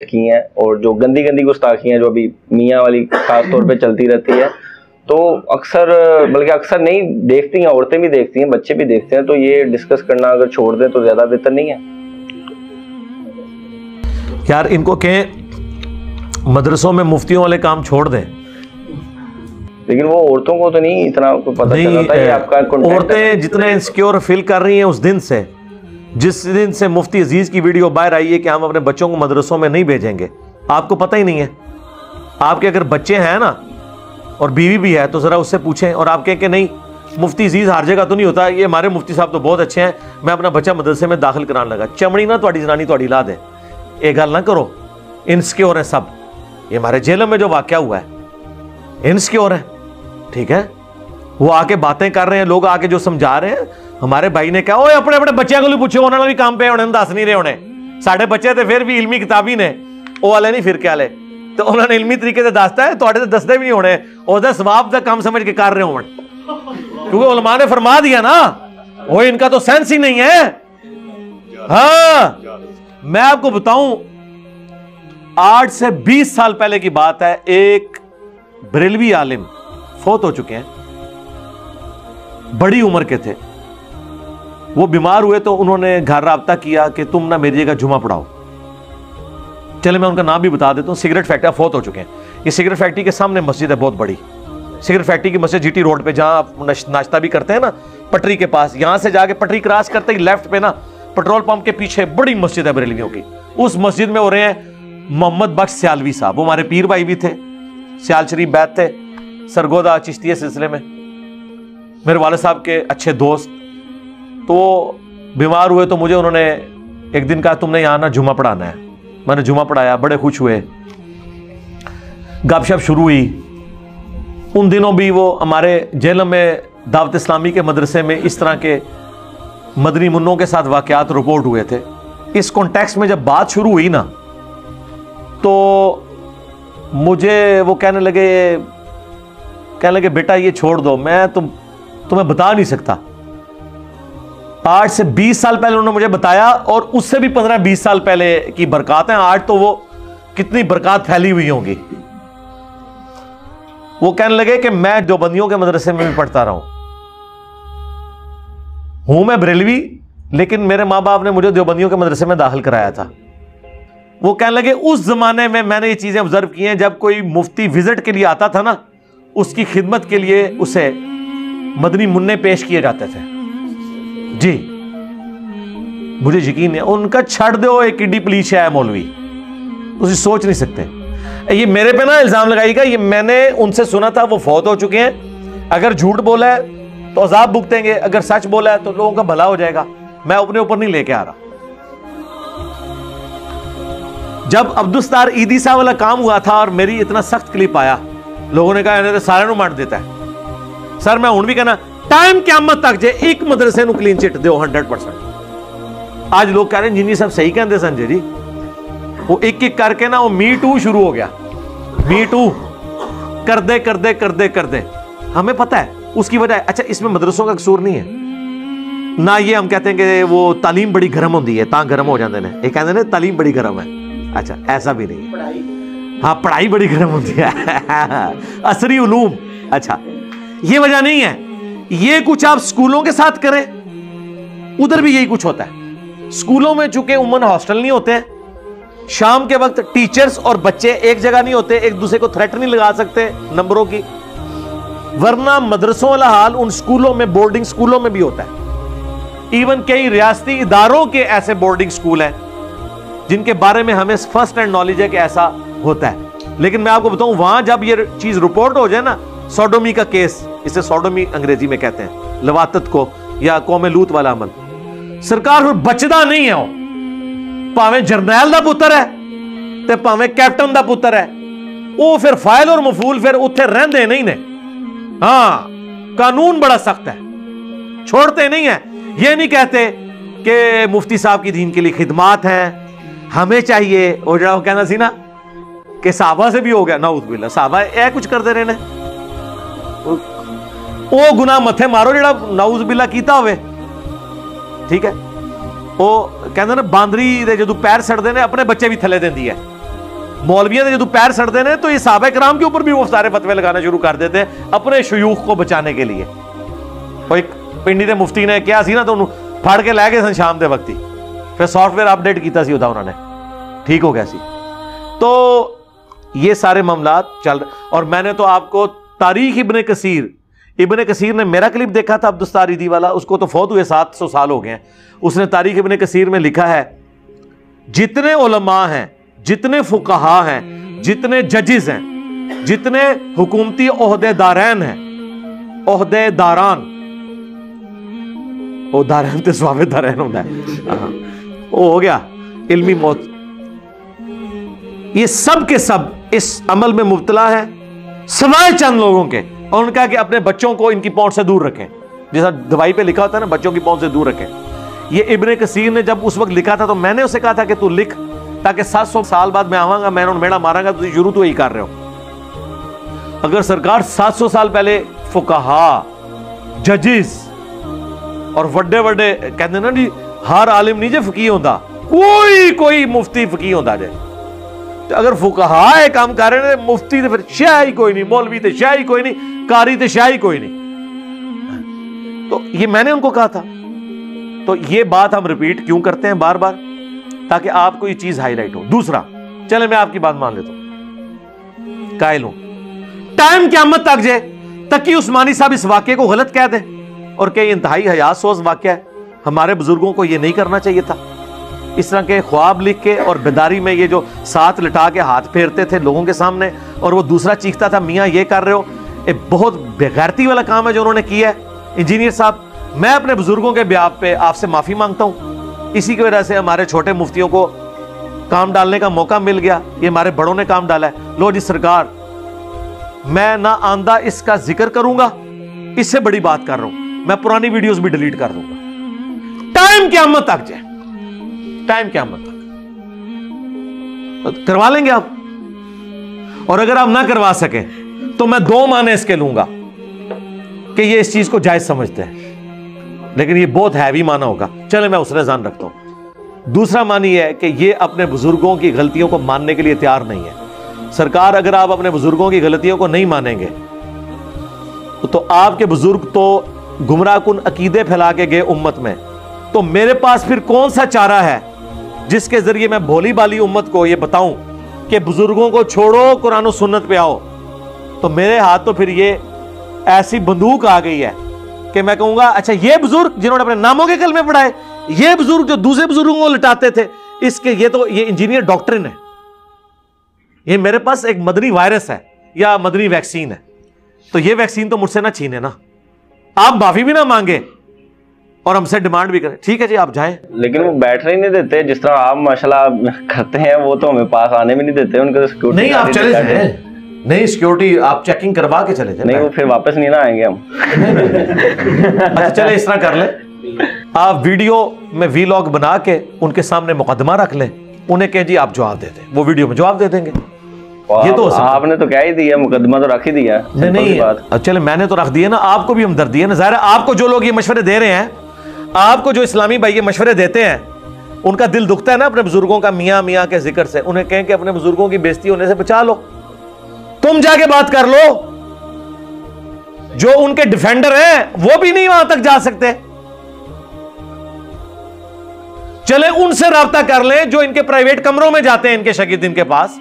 की हैं, और जो गंदी गंदी गुस्ताखियां जो अभी मियाँ वाली खास तौर पे चलती रहती है, तो अक्सर, बल्कि अक्सर नहीं, देखती हैं, औरतें भी देखती हैं, बच्चे भी देखते हैं, तो ये डिस्कस करना अगर छोड़ दें तो ज्यादा बेहतर नहीं है? यार इनको कहें मदरसों में मुफ्तियों वाले काम छोड़ दें, लेकिन वो औरतों को तो नहीं इतना पता चला था ये आपका कंटेंट। औरतें जितने इनसिक्योर फील कर रही हैं उस दिन से, जिस दिन से मुफ्ती अजीज की वीडियो बाहर आई है कि हम अपने बच्चों को मदरसों में नहीं भेजेंगे, आपको पता ही नहीं है। आपके अगर बच्चे हैं ना और बीवी भी है तो जरा उससे पूछें, और आप कहें कि नहीं मुफ्ती अजीज हर जगह तो नहीं होता, ये हमारे मुफ्ती साहब तो बहुत अच्छे हैं, मैं अपना बच्चा मदरसे में दाखिल कराने लगा। चमड़ी ना थोड़ी जनानी थोड़ी ला दे, एक गल ना करो। इनसिक्योर है सब, ये हमारे जेल में जो वाकया हुआ है इनसिक्योर है, ठीक है। वो आके बातें कर रहे हैं, लोग आके जो समझा रहे हैं। हमारे भाई ने कहा ओए अपने अपने बच्चों को पूछो, उन्होंने भी काम पे होने दस नहीं रहे होने, साढ़े बच्चे थे फिर भी इल्मी किताबी ने वो वाले नहीं फिर क्या ले, तो उन्होंने इल्मी तरीके से दसता है, थोड़े तो दसते भी नहीं होने, और सवाब का काम समझ के कर रहे हो, क्योंकि उलमा ने फरमा दिया ना, वो इनका तो सेंस ही नहीं है। हाँ मैं आपको बताऊं, 8 से 20 साल पहले की बात है, एक बरेलवी आलिम फौत हो चुके हैं, बड़ी उम्र के थे, वो बीमार हुए तो उन्होंने घर राब्ता किया कि तुम ना मेरी जगह जुमा पढ़ाओ। चले मैं उनका नाम भी बता देता हूं, सिगरेट फैक्ट्री फौत हो चुके हैं। ये सिगरेट फैक्ट्री के सामने मस्जिद है बहुत बड़ी, सिगरेट फैक्ट्री की मस्जिद जीटी रोड पे, जहां आप नाश्ता भी करते हैं ना पटरी के पास, यहां से जाके पटरी क्रॉस करते ही लेफ्ट पे ना पेट्रोल पंप के पीछे बड़ी मस्जिद है बरेलवियों की। उस मस्जिद में हो रहे हैं मोहम्मद बख्श सियालवी साहब, वो हमारे पीर भाई भी थे, सियाल शरीफ बैत थे, सरगोदा चिश्तिया सिलसिले में मेरे वाले साहब के अच्छे दोस्त। तो बीमार हुए तो मुझे उन्होंने एक दिन कहा तुमने यहां ना जुमा पढ़ाना है। मैंने जुमा पढ़ाया, बड़े खुश हुए, गपशप शुरू हुई। उन दिनों भी वो हमारे जेल में दावत इस्लामी के मदरसे में इस तरह के मदनी मुन्नों के साथ वाकयात रिपोर्ट हुए थे। इस कॉन्टेक्स्ट में जब बात शुरू हुई ना, तो मुझे वो कहने लगे बेटा ये छोड़ दो, मैं तुम्हें बता नहीं सकता। 8 से 20 साल पहले उन्होंने मुझे बताया, और उससे भी 15-20 साल पहले की बरकत है। आज तो वो कितनी बरकत फैली हुई होंगी। वो कहने लगे कि मैं देवबंदियों के मदरसे में भी पढ़ता रहा हूं मैं बरेलवी, लेकिन मेरे मां बाप ने मुझे देवबंदियों के मदरसे में दाखिल कराया था। वो कहने लगे उस जमाने में मैंने ये चीजें ऑब्जर्व की हैं, जब कोई मुफ्ती विजिट के लिए आता था ना, उसकी खिदमत के लिए उसे मदनी मुन्ने पेश किए जाते थे। जी मुझे यकीन है, उनका छड़ दो एक किड्डी पुलिस है मौलवी, उसे सोच नहीं सकते। ये मेरे पे ना इल्जाम लगाइएगा, ये मैंने उनसे सुना था, वो फौत हो चुके हैं। अगर झूठ बोला है तो अजाब भुगतेंगे, अगर सच बोला है तो लोगों का भला हो जाएगा। मैं अपने ऊपर नहीं लेके आ रहा। जब अब्दुस्तार ईदी साहब वाला काम हुआ था और मेरी इतना सख्त क्लिप आया, लोगों ने कहा इन्हें तो सारे मार देता है। सर मैं हूं भी कहना टाइम क़यामत तक जे एक मदरसे ਨੂੰ क्लीन चिट दो 100%। आज लोग कह रहे हैं जिन्नी सब सही कहते संजय जी, वो एक एक करके ना वो मी टू शुरू हो गया, मी टू करदे करदे करदे करदे हमें पता है उसकी वजह। अच्छा इसमें मदरसों का कसूर नहीं है ना, ये हम कहते हैं कि वो तालीम बड़ी गर्म होती है ता गर्म हो जाते हैं, ये कहते हैं तालीम बड़ी गर्म है। अच्छा ऐसा भी नहीं है, हाँ पढ़ाई बड़ी गर्म होती है असरी उलूम। अच्छा ये वजह नहीं है, ये कुछ आप स्कूलों के साथ करें, उधर भी यही कुछ होता है। स्कूलों में चूंकि उमन हॉस्टल नहीं होते हैं, शाम के वक्त टीचर्स और बच्चे एक जगह नहीं होते, एक दूसरे को थ्रेट नहीं लगा सकते नंबरों की, वरना मदरसों वाला हाल उन स्कूलों में, बोर्डिंग स्कूलों में भी होता है। इवन कई रियासती इदारों के ऐसे बोर्डिंग स्कूल हैं जिनके बारे में हमें फर्स्ट हैंड नॉलेज है कि ऐसा होता है। लेकिन मैं आपको बताऊं, वहां जब ये चीज रिपोर्ट हो जाए ना, सोडोमी का केस, इसे सोडोमी अंग्रेजी में कहते हैं, लवातत को या कौमे लूत वाला अमल, सरकार फिर बचदा नहीं है। भावें जरनैल दा पुत्र है ते भावें कैप्टन दा पुत्र है, वो फिर फाइल और मफूल फिर उत्थे रहंदे नहीं ने। हाँ कानून बड़ा सख्त है, छोड़ते नहीं है। ये नहीं कहते कि मुफ्ती साहब की दीन के लिए खिदमात हैं, हमें चाहिए। और जरा कहना सी ना कि साहबा से भी हो गया, नाउज़ बिल्लाह, साहबा ए कुछ करते रहे ने, वो गुनाह मथे मारो जरा नाउज़ बिल्लाह कीता होवे, ठीक है। वो कहते ना बांदरी दे जदों पैर सड़दे ने अपने बच्चे भी थले देंदी है, मौलवियों ने जो पैर सड़ते ने तो ये सहाबा किराम के ऊपर भी वो सारे फतवे लगाना शुरू कर देते अपने शयूख को बचाने के लिए। और एक पिंडी के मुफ्ती ने क्या सी ना तो फाड़ के लै गए सन शाम के वक्त ही, फिर सॉफ्टवेयर अपडेट किया सी उदा उन्होंने, ठीक हो गया सी। तो ये सारे मामला चल रहे। और मैंने तो आपको तारीख इब्ने कसीर ने मेरा क्लिप देखा था अब्दुस्तार ईदी वाला, उसको तो फौत हुए 700 साल हो गए हैं। उसने तारीख इब्ने कसीर में लिखा है जितने उलमा हैं, जितने फुकहा हैं, जितने जजेस हैं, जितने हुकूमती ओहदेदारान हैं, ओहदेदारान तो स्वावेदारान होता है, वो हो गया इल्मी मौत, ये सब के सब इस अमल में मुब्तला है सिवाय चंद लोगों के। और उनका कि अपने बच्चों को इनकी पहुंच से दूर रखें, जैसा दवाई पे लिखा होता है ना, बच्चों की पहुंच से दूर रखें। ये इब्ने कसीर ने जब उस वक्त लिखा था तो मैंने उसे कहा था कि तू लिख, ताकि 700 साल बाद मैं आवांगा, मैं उन्हें मेड़ा मारांगा, तुझे शुरू तो यही कर रहे हो। अगर सरकार 700 साल पहले फुकहा, जजेस और वड्डे वड्डे कहते ना जी हर आलिम नहीं जे फकीह होता, कोई मुफ्ती फकीह होता जे, तो अगर फुकहा काम कर रहे हैं, मुफ्ती तो फिर शाह ही कोई नहीं, मौलवी तो शाह ही कोई नहीं, कारी तो शाह ही कोई नहीं। तो ये मैंने उनको कहा था। तो ये बात हम रिपीट क्यों करते हैं बार बार, ताकि आपको ये चीज हाईलाइट हो। दूसरा, चले मैं आपकी बात मान लेता हूं, कायल हूं, टाइम क़यामत तक जे तकी उस्मानी साहब इस वाक्य को गलत कह दे और क्या इंतहाई हयासोज वाक्य है, हमारे बुजुर्गों को ये नहीं करना चाहिए था। इस तरह के ख्वाब लिख के और बेदारी में ये जो साथ लिटा के हाथ फेरते थे लोगों के सामने, और वो दूसरा चीखता था मियाँ ये कर रहे हो, ये बहुत बेगैरती वाला काम है जो उन्होंने किया है। इंजीनियर साहब, मैं अपने बुजुर्गों के ब्याह पे आपसे माफी मांगता हूं, इसी की वजह से हमारे छोटे मुफ्तियों को काम डालने का मौका मिल गया, ये हमारे बड़ों ने काम डाला है। लो जी सरकार, मैं ना आंदा इसका जिक्र करूंगा, इससे बड़ी बात कर रहा हूं, मैं पुरानी वीडियोस भी डिलीट कर दूंगा। टाइम क़यामत तक जाए, टाइम क़यामत तक करवा लेंगे आप। और अगर आप ना करवा सके तो मैं 2 माने इसके लूंगा कि ये इस चीज को जायज समझते हैं, लेकिन ये बहुत हैवी माना होगा। चले मैं उसने जान रखता हूं। दूसरा मान ये है कि ये अपने बुजुर्गों की गलतियों को मानने के लिए तैयार नहीं है। सरकार, अगर आप अपने बुजुर्गों की गलतियों को नहीं मानेंगे तो आपके बुजुर्ग तो गुमराह कुन अकीदे फैला के गए उम्मत में, तो मेरे पास फिर कौन सा चारा है जिसके जरिए मैं भोली बाली उम्मत को यह बताऊं कि बुजुर्गों को छोड़ो, कुरान और सुन्नत पे आओ। तो मेरे हाथ तो फिर ये ऐसी बंदूक आ गई है कि मैं कहूंगा अच्छा ये बुजुर्ग जिन्होंने अपने नामों के कलमे पढ़ाए, ये बुजुर्ग जो दूसरे बुजुर्गों को लिटाते थे, इसके ये इंजीनियर डॉक्ट्रिन है, ये मेरे पास एक मदनी वायरस है या मदनी वैक्सीन है, तो ये वैक्सीन तो मुझसे ना छीने ना, आप माफी भी ना मांगे और हमसे डिमांड भी करें, ठीक है जी आप जाएं। लेकिन वो बैठने ही नहीं देते, जिस तरह आप माशाल्लाह करते हैं वो तो हमें पास आने भी नहीं देते, उनके तो सिक्योरिटी नहीं, आप चले जाएं, नहीं सिक्योरिटी आप चेकिंग करवा के चले जाएं, नहीं वो फिर वापस नहीं ना आएंगे हम। अच्छा चले इस तरह कर ले, आप वीडियो में वीलॉग बना के उनके सामने मुकदमा रख लें, उन्हें कहें जी आप जवाब दे दें, वो वीडियो में जवाब दे देंगे। ये तो आपने तो क्या ही दिया, मुकदमा तो रख ही दिया। नहीं चले मैंने तो रख दिया ना, आपको भी हमदर्दी है ना, ज़ाहिर है आपको जो लोग ये मशवरे दे रहे हैं, आपको जो इस्लामी भाई ये मशवरे देते हैं, उनका दिल दुखता है ना अपने बुजुर्गों का मियाँ मियाँ के जिक्र से, उन्हें कहें कि अपने बुजुर्गों की बेइज्जती होने से बचा लो, तुम जाके बात कर लो। जो उनके डिफेंडर हैं वो भी नहीं वहां तक जा सकते, चले उनसे राब्ता कर लें जो इनके प्राइवेट कमरों में जाते हैं, इनके शागिर्द इनके पास,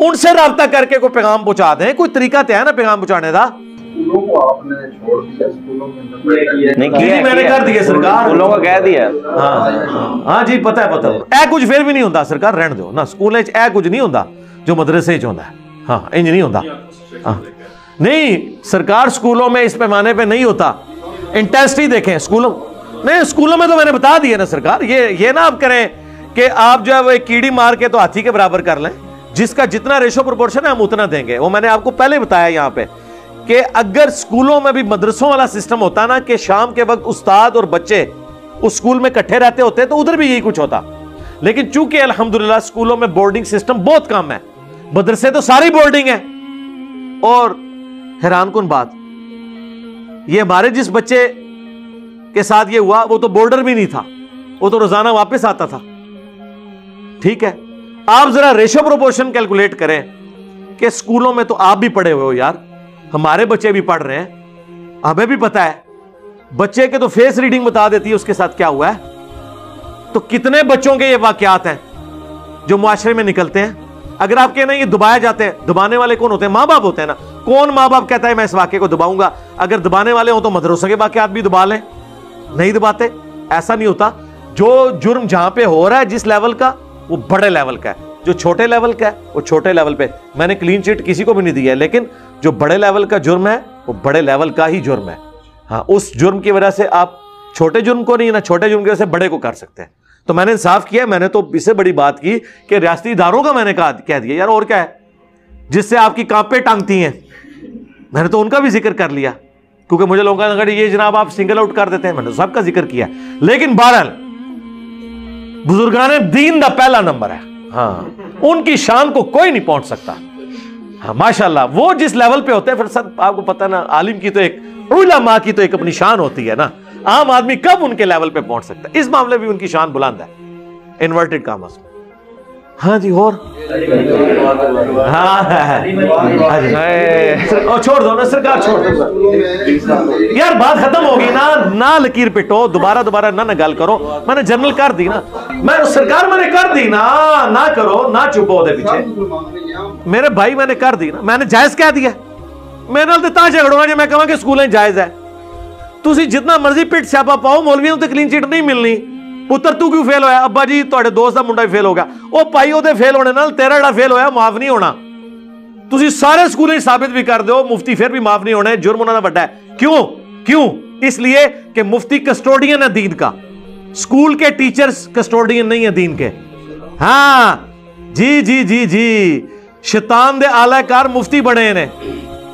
उनसे राब्ता करके कोई पैगाम पहुंचा दें, कोई तरीका तो है ना पैगाम पहुंचाने का। स्कूलों को आपने छोड़ दिया, स्कूलों के अंदर नहीं किया, मैंने कर दिया सरकार, स्कूलों को कह दिया। हाँ जी पता है कुछ फिर भी नहीं होता सरकार, रहने दो ना, स्कूल कुछ नहीं होता जो मदरसे होता है, हाँ इंज नहीं होता, हाँ नहीं सरकार स्कूलों में इस पैमाने पे नहीं होता। इंटेंसिटी देखें स्कूलों, नहीं स्कूलों में तो मैंने बता दिया ना सरकार, ये ना आप करें कि आप जो है वो एक कीड़ी मार के तो हाथी के बराबर कर लें, जिसका जितना रेशो प्रोपोर्शन है हम उतना देंगे। वो मैंने आपको पहले बताया यहाँ पे कि अगर स्कूलों में भी मदरसों वाला सिस्टम होता ना कि शाम के वक्त उस्ताद और बच्चे उस स्कूल में इकट्ठे रहते होते तो उधर भी यही कुछ होता, लेकिन चूंकि अल्हम्दुलिल्लाह स्कूलों में बोर्डिंग सिस्टम बहुत कम है, मदरसे तो सारी बोर्डिंग है। और हैरान कुन बात, ये हमारे जिस बच्चे के साथ ये हुआ वो तो बोर्डर भी नहीं था, वो तो रोजाना वापस आता था, ठीक है। आप जरा रेशो प्रोपोर्शन कैलकुलेट करें कि स्कूलों में तो आप भी पढ़े हुए हो यार, हमारे बच्चे भी पढ़ रहे हैं, हमें भी पता है। बच्चे के तो फेस रीडिंग बता देती है उसके साथ क्या हुआ है। तो कितने बच्चों के ये वाकयात हैं जो मुआशरे में निकलते हैं। अगर आप कहना ये दबाए जाते हैं, दबाने वाले कौन होते हैं? माँ बाप होते हैं ना। कौन माँ बाप कहता है मैं इस वाक्य को दबाऊंगा? अगर दबाने वाले हो तो मदरसों के वाकयात भी दबा लें, नहीं दबाते, ऐसा नहीं होता। जो जुर्म जहां पे हो रहा है जिस लेवल का, वो बड़े लेवल का है। जो छोटे लेवल का है वो छोटे लेवल पे। मैंने क्लीन चिट किसी को भी नहीं दिया है, लेकिन जो बड़े लेवल का जुर्म है वो बड़े लेवल का ही जुर्म है। हाँ, उस जुर्म की वजह से आप छोटे जुर्म को नहीं, ना छोटे जुर्म की वजह से बड़े को कर सकते हैं। तो मैंने इंसाफ किया। मैंने तो इससे बड़ी बात की कि रियासती इदारों का मैंने कह दिया यार, और क्या है जिससे आपकी कांपे टांगती हैं, मैंने तो उनका भी जिक्र कर लिया। क्योंकि मुझे लोगों का अगर ये जनाब आप सिंगल आउट कर देते हैं, मैंने सबका जिक्र किया। लेकिन बहरहाल बुजुर्गाने दीन का पहला नंबर है। हाँ, उनकी शान को कोई नहीं पहुंच सकता। हाँ माशाल्लाह, वो जिस लेवल पे होते हैं, फिर सब आपको पता ना, आलिम की तो एक, उलमा की तो एक अपनी शान होती है ना। आम आदमी कब उनके लेवल पे पहुंच सकता है? इस मामले में भी उनकी शान बुलंद है, इन्वर्टेड कामर्स में। हाँ जी, और हाँ छोड़ दो ना सरकार, छोड़ दो यार, बात खत्म होगी ना लकीर पिटो, दोबारा ना गल करो। मैंने जनरल कर दी ना, मैं सरकार मैंने कर दी ना करो ना, चुपो दे पीछे मेरे भाई, मैंने कर दी ना, मैंने जायज कह दिया। मेरे नाल ते तां झगड़ोगा जे मैं कहां कि स्कूल जायज है। तुसी जितना मर्जी पिट स्यापा पाओ, मौलवियों तो क्लीन चिट नहीं मिलनी। पुत्र तू क्यों फेल होया? अब्बा जी तुहाडे दोस्त दा मुंडा फेल हो गया। ओ भाई, ओदे फेल होने नाल तेरा जिहड़ा फेल होया माफ नहीं होना। तुसी सारे स्कूल साबित भी कर दो, मुफ्ती फिर भी माफ नहीं होने, जुर्म उन्हां दा वड्डा है। क्यों? इसलिए कि मुफ्ती कस्टोडियन है दीन का, स्कूल के टीचर्स कस्टोडियन नहीं है दीन के। हाँ जी, शैतान दे आलाकार मुफ्ती बने ने।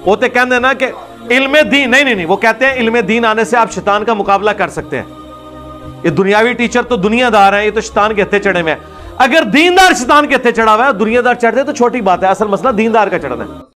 वो तो कहते हैं ना कि इल्मे दीन, नहीं, वो कहते हैं इल्मे दीन आने से आप शैतान का मुकाबला कर सकते हैं। ये दुनियावी टीचर तो दुनियादार है, ये तो शैतान के हत्थे चढ़े में है। अगर दीनदार शैतान के हत्थे चढ़ा हुआ है, दुनियादार चढ़ते तो छोटी बात है, असल मसला दीनदार का चढ़ना है।